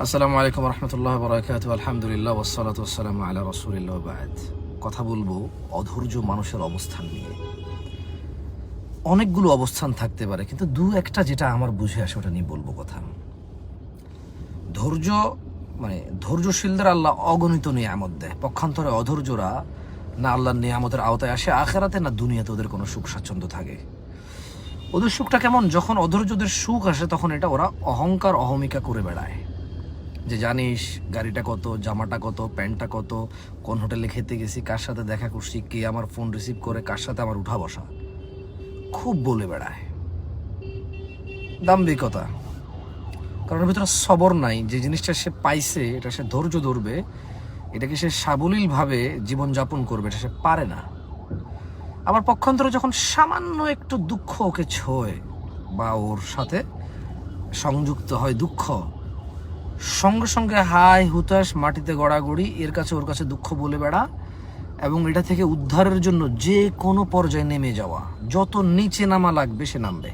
আসসালামু আলাইকুম রহমতুল্লাহ বরাকাতু। আলহামদুলিল্লাহ ওয়াসসালাতু ওয়াসসালামু আলা রাসূলিল্লাহ ওয়া বা'দ। কথা বলবো অধৈর্য মানুষের অবস্থান নিয়ে। অনেকগুলো অবস্থান থাকতে পারে, কিন্তু দু একটা যেটা আমার বুঝে আসে ওটা নিয়ে বলবো কথা। ধৈর্য ধৈর্যশীলদের আল্লাহ অগণিত নিয়ামত দেয়। পক্ষান্তরে অধৈর্যরা না আল্লাহর নিয়ামতের আওতায় আসে আখিরাতে, না দুনিয়াতে ওদের কোনো সুখ স্বাচ্ছন্দ্য থাকে। ওদের সুখটা কেমন? যখন অধৈর্যদের সুখ আসে তখন এটা ওরা অহংকার অহমিকা করে বেড়ায়, যে জানিস গাড়িটা কত, জামাটা কত, প্যান্টটা কত, কোন হোটেলে খেতে গেছি, কার সাথে দেখা করছি, কে আমার ফোন রিসিভ করে, কার সাথে আমার উঠা বসা, খুব বলে বেড়ায়। দাম্ভিকতা, কারণ এর ভিতরে সবর নাই। যে জিনিসটা সে পাইছে এটা সে ধৈর্য ধরবে, এটাকে সে সাবলীলভাবে জীবনযাপন করবে, এটা সে পারে না। আবার পক্ষান্তরে যখন সামান্য একটু দুঃখ ওকে ছোঁয় বা ওর সাথে সংযুক্ত হয় দুঃখ, সঙ্গে সঙ্গে হাই হুতাশ, মাটিতে গড়াগড়ি, এর কাছে ওর কাছে দুঃখ বলে বেড়া, এবং এটা থেকে উদ্ধারের জন্য যে কোনো পর্যায়ে নেমে যাওয়া। যত নিচে নামা লাগবে সে নামবে,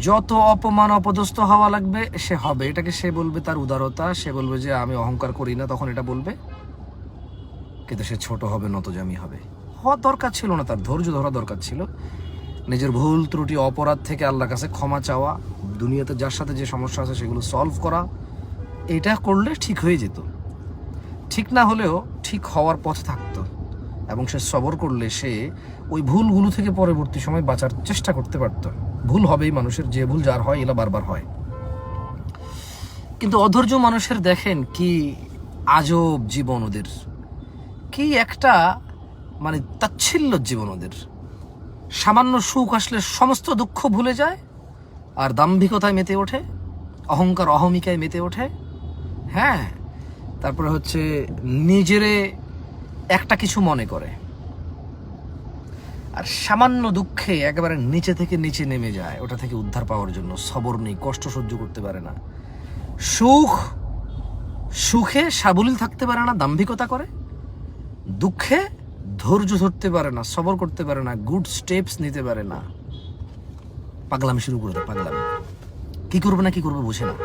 যত অপমান অপদস্থ হওয়া লাগবে সে হবে। এটাকে সে বলবে তার উদারতা, সে বলবে যে আমি অহংকার করি না, তখন এটা বলবে। কিন্তু সে ছোট হবে, নতজামি হবে। হওয়ার দরকার ছিল না, তার ধৈর্য ধরা দরকার ছিল। নিজের ভুল ত্রুটি অপরাধ থেকে আল্লাহর কাছে ক্ষমা চাওয়া, দুনিয়াতে যার সাথে যে সমস্যা আছে সেগুলো সলভ করা, এটা করলে ঠিক হয়ে যেত। ঠিক না হলেও ঠিক হওয়ার পথ থাকতো, এবং সে সবর করলে সে ওই ভুলগুলো থেকে পরবর্তী সময় বাঁচার চেষ্টা করতে পারত। ভুল হবেই মানুষের, যে ভুল যার হয় এলা বারবার হয়। কিন্তু অধৈর্য মানুষের দেখেন কি আজব জীবন ওদের, কি একটা তাচ্ছিল্য জীবন ওদের। সামান্য সুখ আসলে সমস্ত দুঃখ ভুলে যায়, আর দাম্ভিকতায় মেতে ওঠে, অহংকার অহমিকায় মেতে ওঠে। হ্যাঁ, তারপরে হচ্ছে নিজেরে একটা কিছু মনে করে, আর সামান্য দুঃখে একেবারে নিচে থেকে নিচে নেমে যায়। ওটা থেকে উদ্ধার পাওয়ার জন্য সবর নেই, কষ্ট সহ্য করতে পারে না, সুখে সাবলীল থাকতে পারে না, দাম্ভিকতা করে, দুঃখে ধৈর্য ধরতে পারে না, সবর করতে পারে না, গুড স্টেপস নিতে পারে না, পাগলামি শুরু করে দেয়। পাগলামি কি করবে না কি করবে বোঝে না।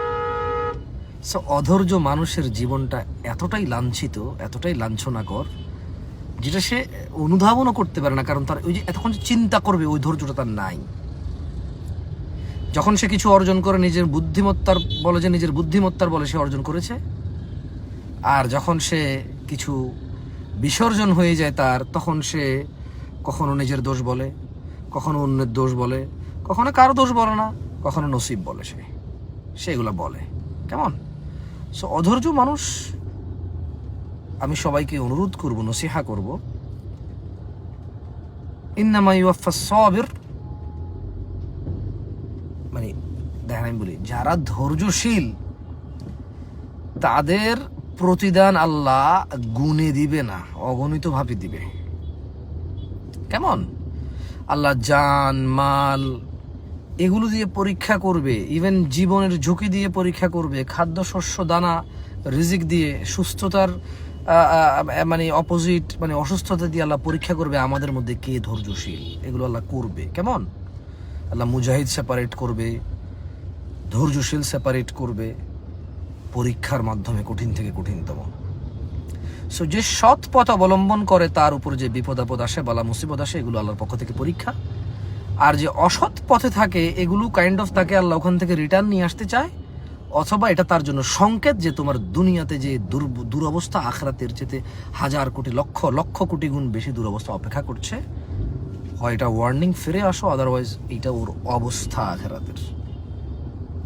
সো অধৈর্য মানুষের জীবনটা এতটাই লাঞ্ছিত, এতটাই লাঞ্ছনাকর, যেটা সে অনুধাবনও করতে পারে না। কারণ তার ওই যে এতক্ষণ যে চিন্তা করবে ওই ধৈর্যটা তার নাই। যখন সে কিছু অর্জন করে নিজের বুদ্ধিমত্তার বলে সে অর্জন করেছে, আর যখন সে কিছু বিসর্জন হয়ে যায় তার, তখন সে কখনো নিজের দোষ বলে, কখনো অন্যের দোষ বলে, কখনো কারো দোষ বলে না, কখনো নসিব বলে, সেগুলো বলে। কেমন? সো অধৈর্য মানুষ, আমি সবাইকে অনুরোধ করব, নসিহা করব, ইন্নামা ইউওয়াফাস সাবির, দেখেন আমি বলি, যারা ধৈর্যশীল তাদের প্রতিদান আল্লাহ গুণে দিবে না, অগণিত ভাবে দিবে। কেমন? আল্লাহ জান মাল এগুলো দিয়ে পরীক্ষা করবে, ইভেন জীবনের ঝুঁকি দিয়ে পরীক্ষা করবে, খাদ্য শস্য দানা রিজিক দিয়ে, সুস্থতার অপোজিট অসুস্থতা দিয়ে আল্লাহ পরীক্ষা করবে আমাদের মধ্যে কে ধৈর্যশীল। এগুলো আল্লাহ করবে। কেমন? আল্লাহ মুজাহিদ সেপারেট করবে, ধৈর্যশীল সেপারেট করবে পরীক্ষার মাধ্যমে, কঠিন থেকে কঠিনতম। সো যে সৎ পথ অবলম্বন করে তার উপর যে বিপদ আপদ আসে, বালা মুসিবত আসে, এগুলো আল্লাহর পক্ষ থেকে পরীক্ষা। আর যে অসৎ পথে থাকে এগুলো তাকে আল্লাহ ওখান থেকে রিটার্ন নিয়ে আসতে চায়, অথবা এটা তার জন্য সংকেত যে তোমার দুনিয়াতে যে দুরবস্থা আখিরাতের চেয়ে হাজার কোটি লক্ষ লক্ষ কোটি গুণ বেশি দুরবস্থা অপেক্ষা করছে। হয় এটা ওয়ার্নিং, ফিরে আসো, আদারওয়াইজ এটা ওর অবস্থা আখিরাতের।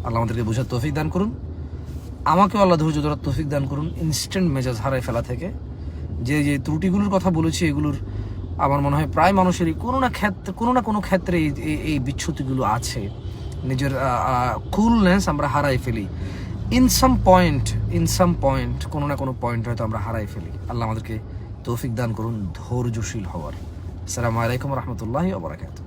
আল্লাহ আমাদেরকে বোঝার তৌফিক দান করুন, আমাকেও আল্লাহ ধৈর্য ধরার তৌফিক দান করুন ইনস্ট্যান্ট মেজাজ হারায় ফেলা থেকে। যে যে ত্রুটিগুলোর কথা বলেছি এগুলোর আমার মনে হয় প্রায় মানুষেরই কোনো না কোনো ক্ষেত্রে এই বিচ্যুতিগুলো আছে। নিজের কুলনেস আমরা হারাই ফেলি, ইন সাম পয়েন্ট কোনো না কোনো পয়েন্ট হয়তো আমরা হারাই ফেলি। আল্লাহ আমাদেরকে তৌফিক দান করুন ধৈর্যশীল হওয়ার। আসসালামু আলাইকুম রহমতুল্লাহি ওয়া বারাকাতুহু।